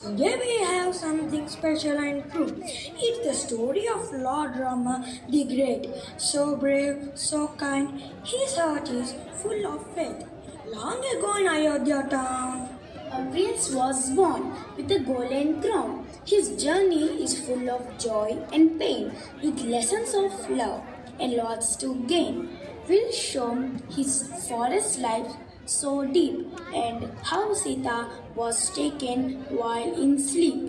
Today we have something special and true. It's the story of Lord Rama the Great. So brave, so kind, his heart is full of faith. Long ago in Ayodhya town, A prince was born with a golden crown. His journey is full of joy and pain, with lessons of love and lots to gain. We'll show his forest life so deep and how Sita was taken while in sleep.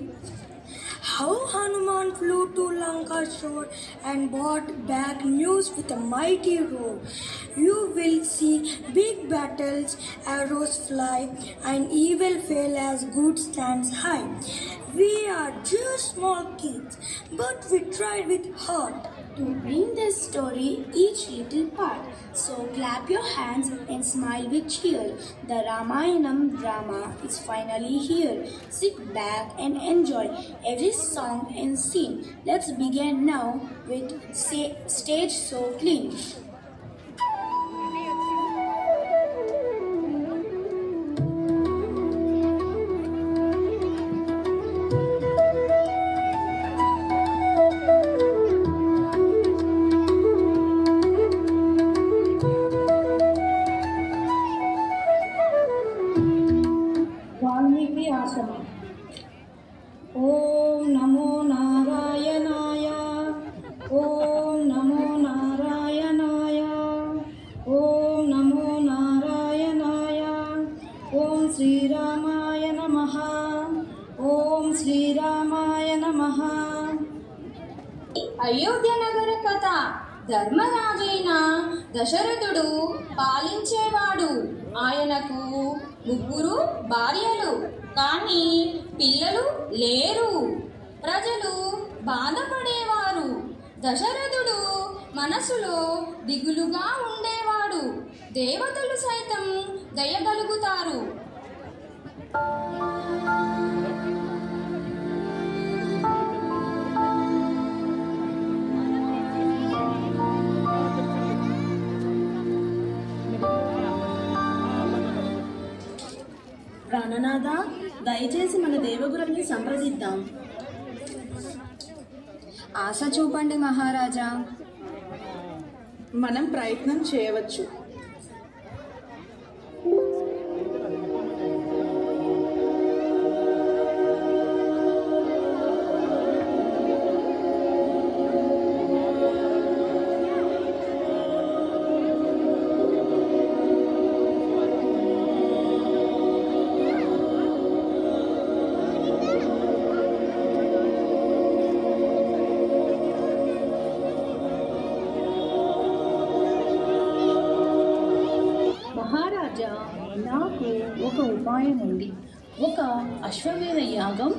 how Hanuman flew to Lanka shore and brought back news with a mighty roar. You will see big battles, arrows fly, and evil fail as good stands high. We are just small kids, but we tried with heart. To bring this story each little part. So clap your hands and smile with cheer. The Ramayanam drama is finally here. Sit back and enjoy every song and scene. Let's begin now with Stage So Clean. Valmiki ఆశ్రమం. ఓం నమో నారాయణాయ, ఓం నమో నారాయణాయ, ఓం నమో నారాయణాయ, ఓం శ్రీరామాయ నమః, ఓం శ్రీరామాయ నమః. అయోధ్య నగర కథ. ధర్మరాజైన దశరథుడు పాలించేవాడు. ఆయనకు ముగ్గురు భార్యలు, కానీ పిల్లలు లేరు. ప్రజలు బాధపడేవారు. దశరథుడు మనసులో దిగులుగా ఉండేవాడు. దేవతలు సైతం దయగలుగుతారు. ప్రాణనాథ, దయచేసి మన దేవగురుని సంప్రదిద్దాం. ఆశ చూపండి మహారాజా. మనం ప్రయత్నం చేయవచ్చు. మహారాజా, నాకు ఒక ఉపాయం ఉంది. ఒక అశ్వమేధ యాగం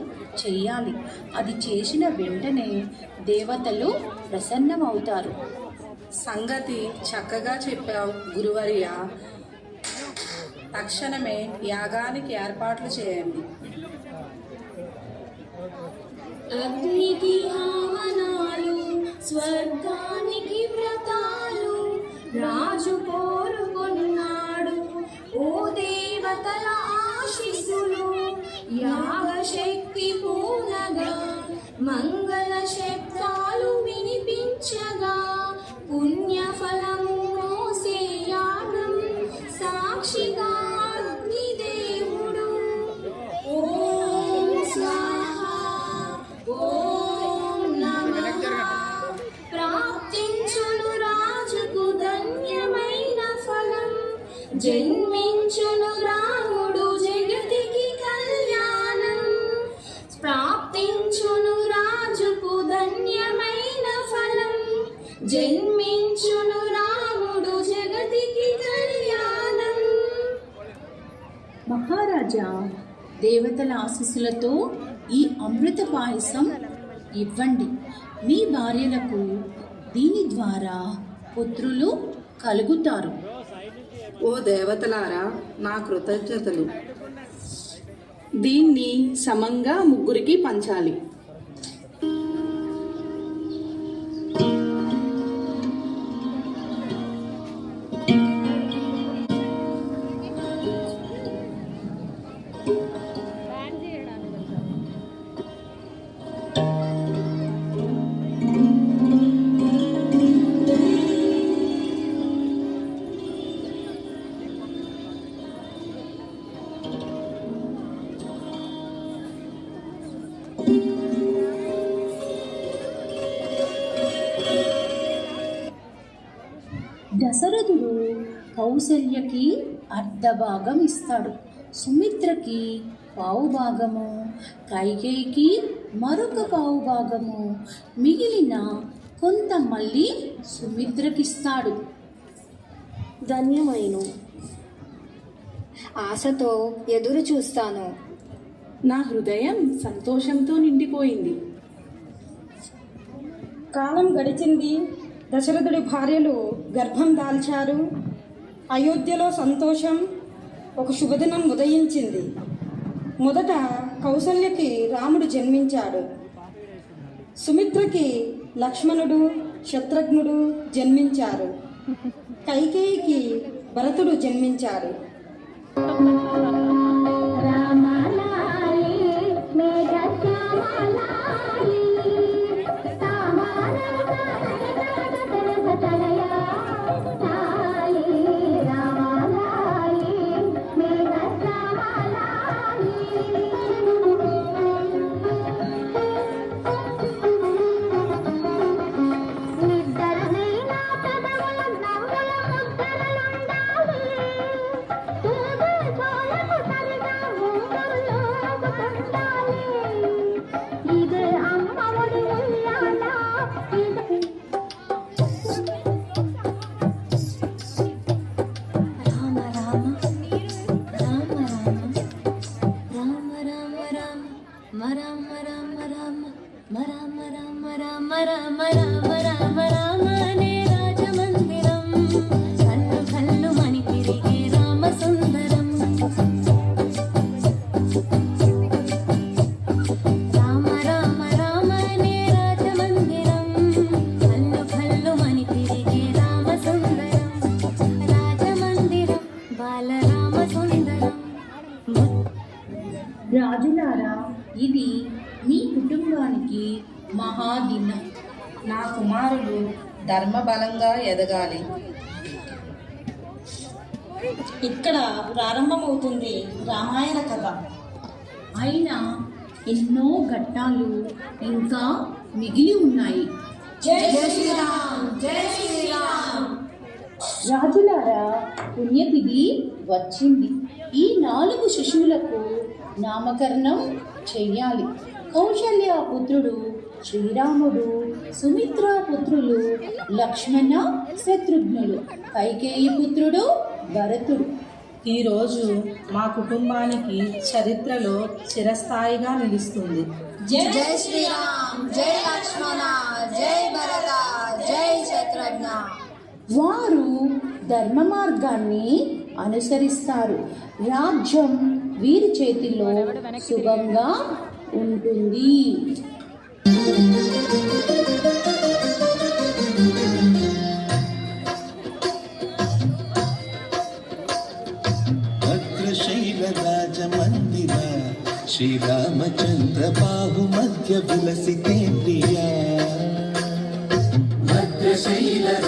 చెయ్యాలి. అది చేసిన వెంటనే దేవతలు ప్రసన్నమవుతారు. సంగతి చక్కగా చెప్పావు గురువర్య. తక్షణమే యాగానికి ఏర్పాట్లు చేయండి. అగ్నికి ఆవనాలు, స్వర్గానికి వ్రతాలు, రాజు కోరుకున్నాడు ఓ దేవతల ఆశీస్సులు. యాగ శక్తి పూనగా, మంగళ శబ్దాలు వినిపించగా, పుణ్యఫలము మోసే యాగం సాక్షిగా అగ్నిదేవుడు. ఓం స్వాహా, ఓం నమః. ప్రాప్తించును రాజుకు ధన్యమైన ఫలం. జన్మించును రాముడు జగతికి కళ్యాణం. ప్రాప్తించును రాజుకు ధన్యమైన ఫలం. జన్మించును రాముడు జగతికి కళ్యాణం. మహారాజా, దేవతల ఆశీస్సులతో ఈ అమృత పాయసం ఇవ్వండి. మీ భార్యలకు దీని ద్వారా పుత్రులు కలుగుతారు. ఓ దేవతలారా, నా కృతజ్ఞతలు. దీన్ని సమంగా ముగ్గురికి పంచాలి. కౌసల్యకి అర్ధభాగం ఇస్తాడు, సుమిత్రకి పావు భాగము, కైకేయికి మరొక పావు భాగము, మిగిలిన కొంత మళ్ళీ సుమిత్రకిస్తాడు. ధన్యమైను. ఆశతో ఎదురు చూస్తాను. నా హృదయం సంతోషంతో నిండిపోయింది. కాలం గడిచింది. దశరథుడి భార్యలు గర్భం దాల్చారు. అయోధ్యలో సంతోషం. ఒక శుభదినం ఉదయించింది. మొదట కౌసల్యకి రాముడు జన్మించాడు. సుమిత్రకి లక్ష్మణుడు, శత్రుఘ్నుడు జన్మించారు. కైకేయికి భరతుడు జన్మించారు. రాజులారా, ఇది మీ కుటుంబానికి మహాదినం. నా కుమారులు ధర్మబలంగా ఎదగాలి. ఇక్కడ ప్రారంభమవుతుంది రామాయణ కథ. అయినా ఎన్నో ఘట్టాలు ఇంకా మిగిలి ఉన్నాయి. రాజులారా, పుణ్యతిథి వచ్చింది. ఈ 4 శిశువులకు నామకరణం చెయ్యాలి. కౌశల్య పుత్రుడు శ్రీరాముడు, సుమిత్ర పుత్రులు లక్ష్మణ, శత్రుఘ్నులు, కైకేయి పుత్రుడు భరతుడు. ఈరోజు మా కుటుంబానికి చరిత్రలో చిరస్థాయిగా నిలుస్తుంది. జై శ్రీరామ్, జై లక్ష్మణ, జై భరత, జై శత్రుఘ్న. వారు ధర్మ మార్గాన్ని అనుసరిస్తారు. రాజ్యం వీరి చేతిలో శుభంగా ఉంటుంది. భద్రశైలరాజమందిర శ్రీరామచంద్ర బాహు మధ్య విలసితేంద్రియ. భద్రశైలరాజమందిర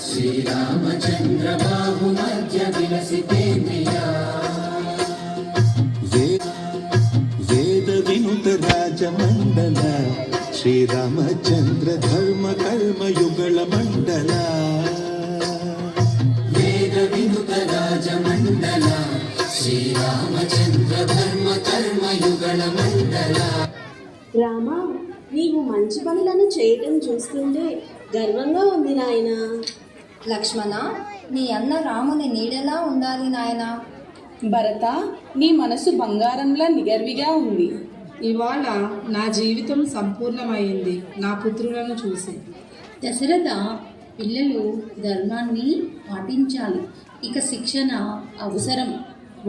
శ్రీరామచంద్ర బాహు మధ్య విలసితేంద్రియ. వేద వినుత రాజమండల శ్రీరామచంద్ర ధర్మ కర్మయుగళ మండల. వేద వినుత రాజమండల శ్రీరామచంద్ర ధర్మ కర్మయుగళ మండల. రామా, నీవు మంచి పనులను చేయటం చూస్తుంటే గర్వంగా ఉంది నాయనా. లక్ష్మణ, నీ అన్న రాముని నీడలా ఉండాలి నాయనా. భరత, నీ మనసు బంగారంలా నిగర్విగా ఉంది. ఇవాళ నా జీవితం సంపూర్ణమైంది నా పుత్రులను చూసి. దశరథ, పిల్లలు ధర్మాన్ని పాటించాలి. ఇక శిక్షణ అవసరం.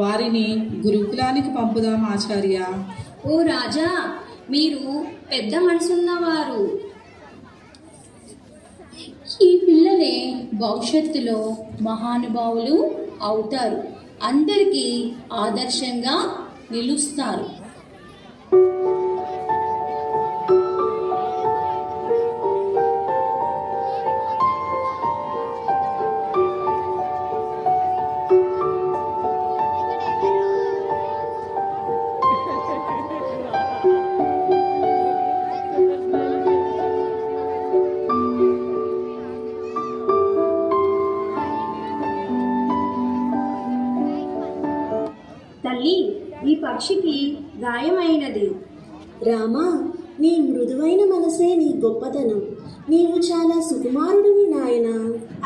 వారిని గురుకులానికి పంపుదాం ఆచార్య. ఓ రాజా, మీరు పెద్ద మనసున్నవారు. ఈ పిల్లలే భవిష్యత్తులో మహానుభావులు అవుతారు. అందరికీ ఆదర్శంగా నిలుస్తారు. పక్షికి గాయమైనది. రామా, నీ మృదువైన మనసే నీ గొప్పతనం. నీవు చాలా సుకుమారుడివి నాయనా.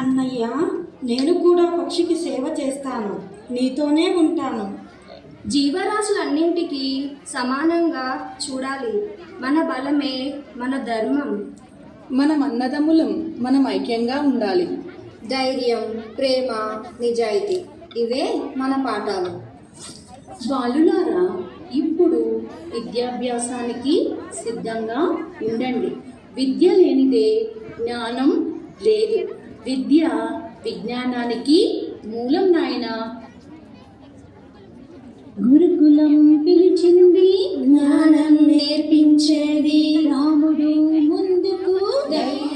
అన్నయ్య, నేను కూడా పక్షికి సేవ చేస్తాను, నీతోనే ఉంటాను. జీవరాశులన్నింటికీ సమానంగా చూడాలి. మన బలమే మన ధర్మం. మనం అన్నదమ్ములం, మనం ఐక్యంగా ఉండాలి. ధైర్యం, ప్రేమ, నిజాయితీ ఇవే మన పాఠాలు. బాలులారా, ఇప్పుడు విద్యాభ్యాసానికి సిద్ధంగా ఉండండి. విద్య లేనిదే జ్ఞానం లేదు. విద్య విజ్ఞానానికి మూలం నాయన. గురుకులం పిలిచింది, జ్ఞానం నేర్పించేది. రాముడు ముందుకు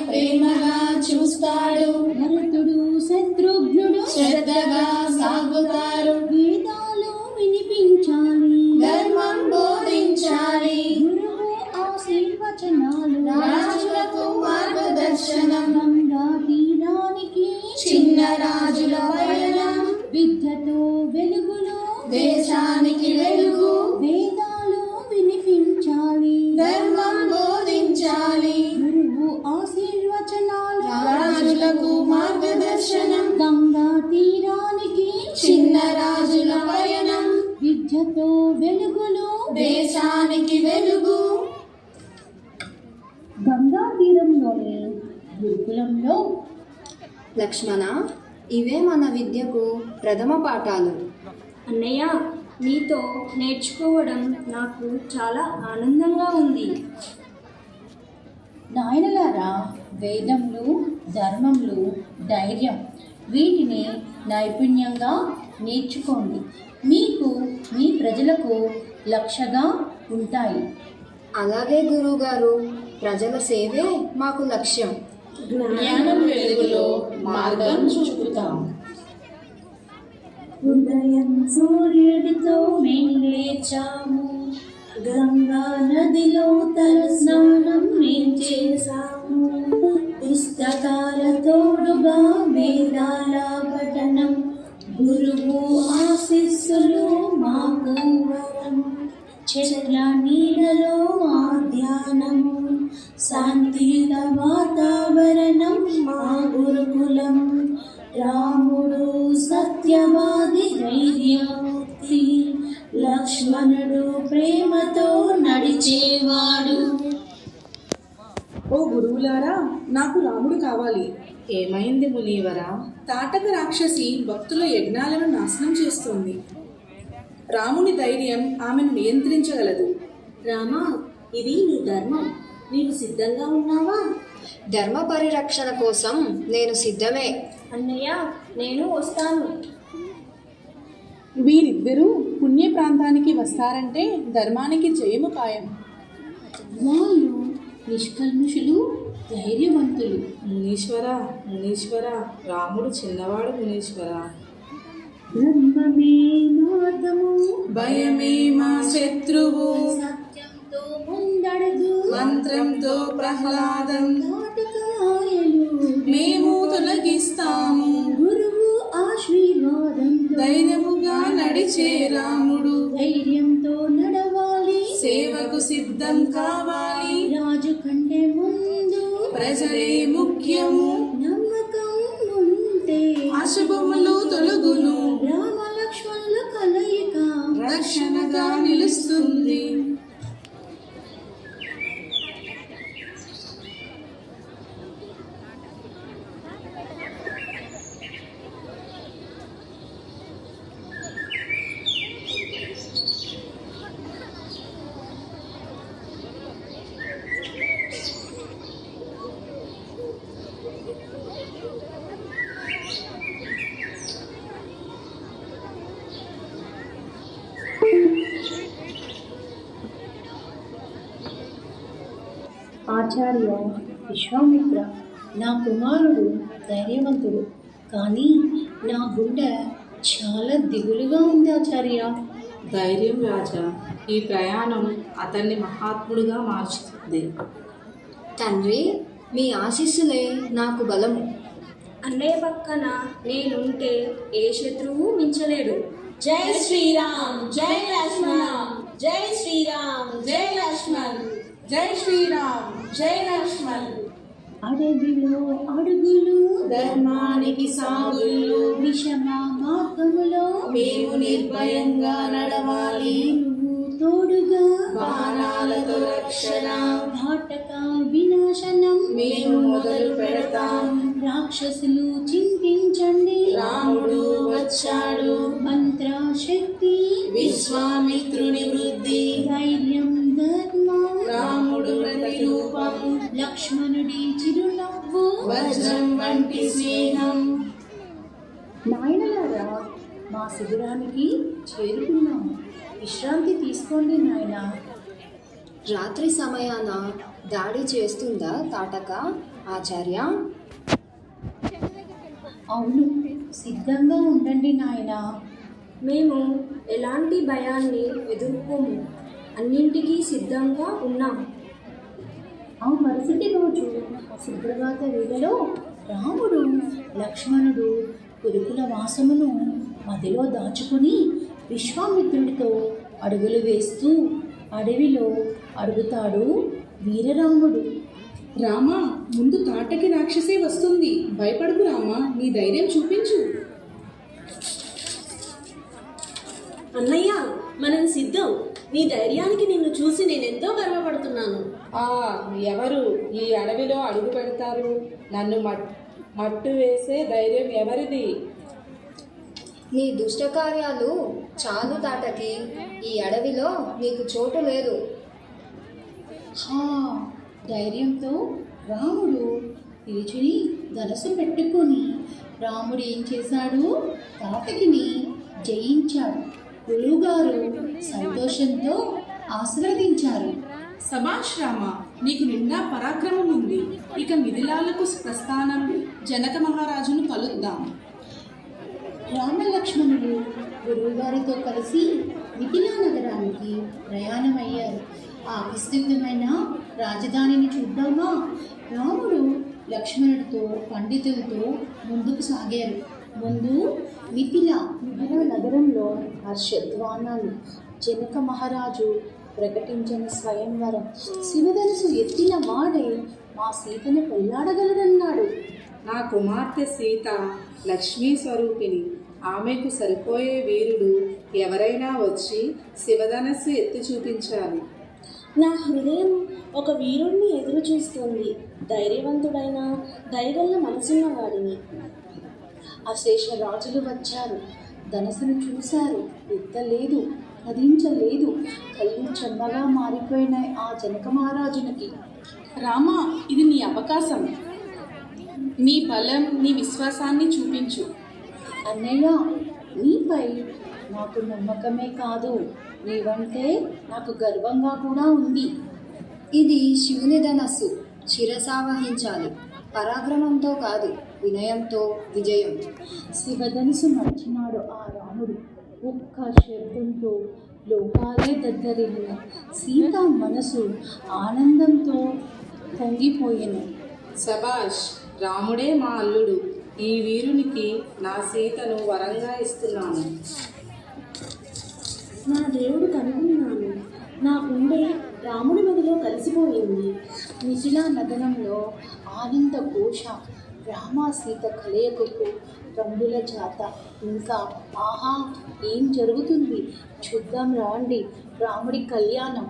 ప్రేమగా చూస్తాడు. భరతుడు శత్రుఘ్నుడు శ్రద్ధగా సాగుతారు. వేదాలు వినిపించాలి, ధర్మం బోధించాలి. గురువు ఆశీర్వచనాలు రాజులకు మార్గదర్శనం. గంగా తీరానికి చిన్న రాజుల పయనం. విద్యతో వెలుగులు దేశానికి వెలుగు. వేదాలు వినిపించాలి, ధర్మం బోధించాలి. గురువు ఆశీర్వచనాలు రాజులకు మార్గదర్శనం. గంగా తీరానికి చిన్న రాజుల పయనం. విద్యతో వెలుగులు దేశానికి వెలుగు. గంగా తీరంలోని గురుకులంలో లక్ష్మణ, ఇవే మన విద్యకు ప్రథమ పాఠాలు. అన్నయ్య, నీతో నేర్చుకోవడం నాకు చాలా ఆనందంగా ఉంది. నాయనలారా, వేదములు, ధర్మములు, ధైర్యం వీటిని నైపుణ్యంగా నేర్చుకోండి. మీకు మీ ప్రజలకు లక్ష్యగా ఉంటాయి. అలాగే గురువుగారు, ప్రజల సేవే మాకు లక్ష్యం. జ్ఞానం వెలుగులో మార్గం చూపుతాం. ఉదయం సూర్యుడితో మేము లేచాము. గంగా నదిలో తల స్నానం మేము చేశాము. పుస్తకాల తోడుగా వేదాల పఠనం. గురువు ఆశీస్సులు మాకు వరం. చెట్ల నీడలో మా ధ్యానము. శాంతియుత వాతావరణం మా గురుకులం. రాముడు సత్యవాది, ధైర్యమూర్తి. లక్ష్మణుడు ప్రేమతో నడిచేవాడు. ఓ గురువులారా, నాకు రాముడు కావాలి. ఏమైంది మునీవరా? తాటక రాక్షసి భక్తుల యజ్ఞాలను నాశనం చేస్తుంది. రాముని ధైర్యం ఆమెను నియంత్రించగలదు. రామా, ఇది నీ ధర్మం. నీవు సిద్ధంగా ఉన్నావా? ధర్మ పరిరక్షణ కోసం నేను సిద్ధమే. అన్నయ్య, నేను వస్తాను. వీరిద్దరూ పుణ్య ప్రాంతానికి వస్తారంటే ధర్మానికి జయము ఖాయం. వాళ్ళు నిష్కల్మషులు, ధైర్యవంతులు. మునీశ్వర, రాముడు చిన్నవాడు మునీశ్వర. బ్రహ్మమే మార్గము, భయమే మా శత్రువు. సత్యంతో ముందడుగు, మంత్రంతో ప్రహ్లాదం నాటకాయలు మేము తొలగిస్తాము. గురువు ఆశీర్వాదంతో ధైర్యముగా నడిచే రాముడు. ధైర్యంతో నడవాలి, సేవకు సిద్ధం కావాలి. రాజు కంటే ముందు ప్రజలే ముఖ్యము. నమ్మకం ఉంటే అశుభములు తొలగును. రామ లక్ష్మణుల కలయిక రక్షణగా నిలుస్తుంది. ఆచార్య విశ్వామిత్ర, నా కుమారుడు ధైర్యవంతుడు, కానీ నా గుండె చాలా దిగులుగా ఉంది ఆచార్య. ధైర్యం రాజా, ఈ ప్రయాణం అతన్ని మహాత్ముడుగా మార్చుతుంది. తండ్రి, మీ ఆశీస్సులే నాకు బలము. అన్నయ్య పక్కన నేనుంటే ఏ శత్రువు మించలేడు. జై శ్రీరామ్ జై లక్ష్మణ్ జై శ్రీరామ్ జై లక్ష్మణ్ జై శ్రీరామ్ జై లక్ష్మణ్. అడవిలో అడుగులు ధర్మానికి సాగులు విషమ మార్గములో మేము నిర్భయంగా నడవాలి. నువ్వు తోడుగా బాణాలతో రక్షణ ఘాటక వినాశనం మేము మొదలు పెడతాం. రాక్షసులు చింతించండి, రాముడు వచ్చాడు. మంత్రశక్తి విశ్వామిత్రుని వృద్ధి ధైర్యం ధర్మం రాముడు ప్రతిరూపం. లక్ష్మణుడి చిరునవ్వు వజ్రం వంటి స్నేహం. నాయనలారా, మా శిబిరానికి చేరుకున్నాము. విశ్రాంతి తీసుకోండి నాయన. రాత్రి సమయాన దాడి చేస్తుందా తాటక ఆచార్య? అవును, సిద్ధంగా ఉండండి నాయన. మేము ఎలాంటి భయాన్ని ఎదుర్కోము, అన్నింటికీ సిద్ధంగా ఉన్నాం. ఆ మరుసటి రోజు సుప్రభాత వేళలో రాముడు లక్ష్మణుడు కురుకుల వాసమును మదిలో దాచుకుని విశ్వామిత్రుడితో అడుగులు వేస్తూ అడవిలో అడుగుతాడు వీరరాముడు. రామా, ముందు తాటకి రాక్షసే వస్తుంది. భయపడకు రామా, నీ ధైర్యం చూపించు. అన్నయ్య, మనం సిద్ధం. నీ ధైర్యానికి నిన్ను చూసి నేనెంతో గర్వపడుతున్నాను. ఎవరు ఈ అడవిలో అడుగు పెడతారు? నన్ను మట్టు వేసే ధైర్యం ఎవరిది? నీ దుష్టకార్యాలు చాలు తాటకి, ఈ అడవిలో నీకు చోటు లేదు. హా, ధైర్యంతో రాముడు పిలిచిని ధనస్సు పెట్టుకొని రాముడు ఏం చేశాడు? తాటకిని జయించాడు. గురువుగారు సంతోషంతో ఆశీర్వదించారు. సభాష్ రామ, నీకు నిండా పరాక్రమం ఉంది. ఇక మిథిలాలకు ప్రస్థానం. జనక మహారాజును కలుద్దాం. రామలక్ష్మణులు గురువుగారితో కలిసి మిథిలా నగరానికి ప్రయాణమయ్యారు. ఆ విస్తృతమైన రాజధానిని చూద్దామా? రాముడు లక్ష్మణుడితో పండితులతో ముందుకు సాగారు. ముందు మిథిలా నగరంలో హర్షధ్వానాలు. జనక మహారాజు ప్రకటించిన స్వయంవరం. శివధనుసు ఎత్తిన వాడే మా సీతను పెళ్లాడగలడన్నాడు. నా కుమార్తె సీత లక్ష్మీ స్వరూపిణి. ఆమెకు సరిపోయే వీరుడు ఎవరైనా వచ్చి శివధనస్సు ఎత్తి చూపించాలి. నా హృదయం ఒక వీరుణ్ణి ఎదురు చూస్తుంది. ధైర్యవంతుడైన దయగల్ల మనసున్న వాడిని. అశేష రాజులు వచ్చారు. ధనస్సును చూశారు. ఎత్తలేదు, కదించలేదు. కళ్ళు చెమ్మగా మారిపోయినాయి ఆ జనక మహారాజునికి. రామా, ఇది నీ అవకాశం. నీ బలం, నీ విశ్వాసాన్ని చూపించు. అన్నయ్య, నీపై నాకు నమ్మకమే కాదు, నీవంటే నాకు గర్వంగా కూడా ఉంది. ఇది శివుని ధనస్సు, శిరసావహించాలి. పరాక్రమంతో కాదు, వినయంతో విజయం. శివధనుసు మర్చినాడు ఆ రాముడు. ఒక్క శబ్దంతో లోకాలే దద్దరిల్లిన. సీత మనసు ఆనందంతో పొంగిపోయెను. సభాష్, రాముడే మా అల్లుడు. ఈ వీరునికి నా సీతను వరంగా ఇస్తున్నాను. నా దేవుడు కనుగొన్నాను. నా గుండె రాముడి మదిలో కలిసిపోయింది. మిథిలా నగరంలో ఆనంద ఘోష. రామ సీత కలయికకు రంగుల జాత. ఇంకా ఆహా, ఏం జరుగుతుంది చూద్దాం రాండి. రాముడి కళ్యాణం.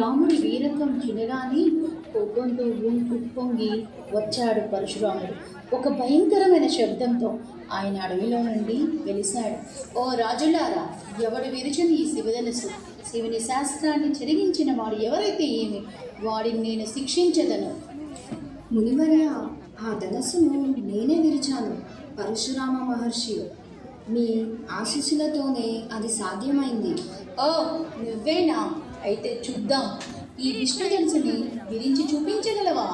రాముడి వీరత్వం చూడగానే కోపంతో ఉప్పొంగి వచ్చాడు పరశురాముడు. ఒక భయంకరమైన శబ్దంతో ఆయన అడవిలో నుండి వెలిశాడు. ఓ రాజులారా, ఎవడు విరిచిన ఈ శివధనుసు, శివుని శాస్త్రాన్ని చెరిగించిన వాడు ఎవరైతే ఏమి, వాడిని నేను శిక్షించదను. మునివర్య, ఆ ధనస్సును నేనే విరిచాను. పరశురామ మహర్షి మీ ఆశీస్సులతోనే అది సాధ్యమైంది. ఓ, నువ్వేనా? అయితే చూద్దాం, ఈ విష్ణు ధనుసుని విరించి చూపించగలవా?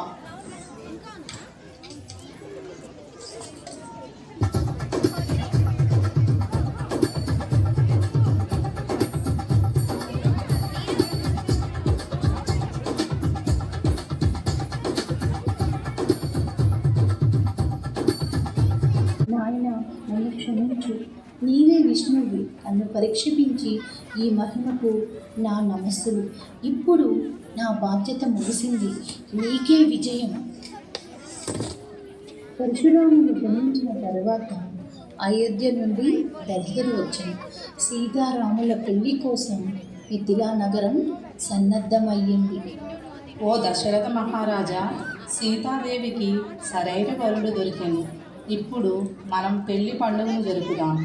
నాయన, నన్ను క్షమించు. నీవే విష్ణువి. నన్ను పరీక్షించి ఈ మహిమకు నా నమస్సులు. ఇప్పుడు నా బాధ్యత ముగిసింది. నీకే విజయం. పరశురాముడు జన్మించిన తర్వాత అయోధ్య నుండి దశరథుడు వచ్చాడు. సీతారాముల పెళ్లి కోసం మిథిలా నగరం సన్నద్ధమయ్యింది. ఓ దశరథ మహారాజా, సీతాదేవికి సరైన వరుడు దొరికింది. ఇప్పుడు మనం పెళ్లి పండుగను జరుపుదాం.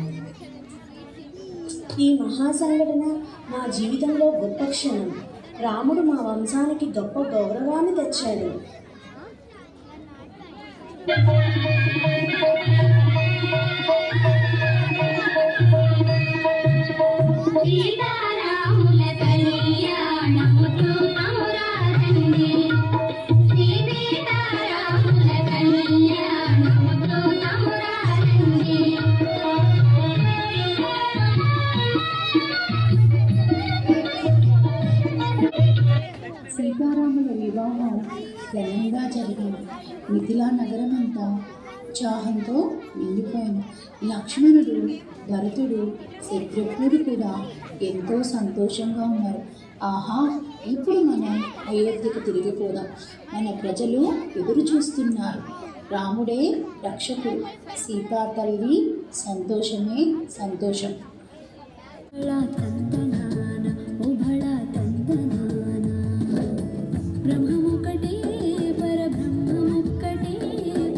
ఈ మహా సంఘటన మా జీవితంలో గొప్ప క్షణం. రాముడు మా వంశానికి గొప్ప గౌరవాన్ని తెచ్చాడు. సీతారాముల కళ్యాణము చూతమురారండి. సీతారాముల కళ్యాణము చూతమురారండి. సీతారాముల వివాహం ఘనంగా జరిగింది. మిథిలా నగరం అంతా ఉత్సాహంతో నిండిపోయింది. లక్ష్మణుడు, భరతుడు, శత్రుఘ్నుడు కూడా ఎంతో సంతోషంగా ఉన్నారు. ఆహా, ఇప్పుడు మనం అయోధ్యకు తిరిగిపోదాం. మన ప్రజలు ఎదురు చూస్తున్నారు. రాముడే రక్షకుడు, సీతా తల్లి సంతోషమే సంతోషం. బ్రహ్మముక్కటే పరబ్రహ్మముక్కటే,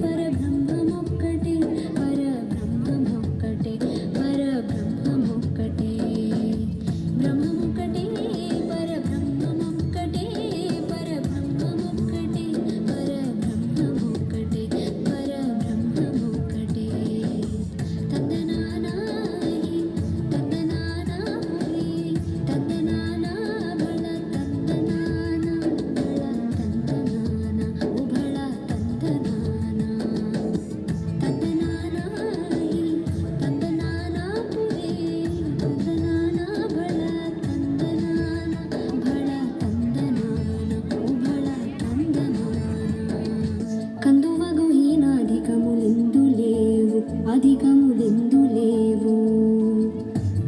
పరబ్రహ్మముక్కటే, పరబ్రహ్మముక్కటే, పరబ్రహ్మముక్కటే. బ్రహ్మముక్కటే పరబ్రహ్మముక్కటే, పరబ్రహ్మముక్కటే, పరబ్రహ్మముక్కటే, పరబ్రహ్మముక్కటే. తందనానాయి, తందనానాయి, తందనానా బళ తందనానా, బళ తందనానా, ఉబళ తందనానా. తందనానాయి, తందనానా పురే, తందనానా బళ తందనానా, బళ తందనానా, ఉబళ తందనానా. కందువగు హీనాధికములెందు లేవు, అధికములెందు లేవు.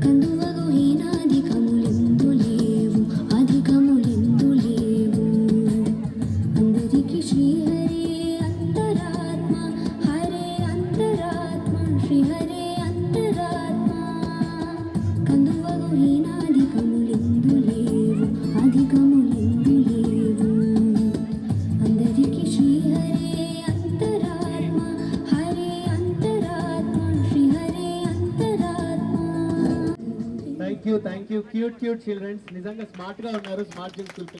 కందువగు హీనాధికములెందు లేవు, అధికములెందు లేవు. అందరికి శ్రీహరే అంతరాత్మ, హరే అంతరాత్మ, శ్రీహరే అంతరాత్మ. కందువగు హీనాధికములెందు లేవు, అధికములెందు లేవు. అందరికి శ్రీహరే అంతరాత్మ, హరే అంతరాత్మ, శ్రీహరే అంతరాత్మ. థ్యాంక్ యూ క్యూట్ చిల్డ్రన్స్, నిజంగా స్మార్ట్గా ఉన్నారు. Smart school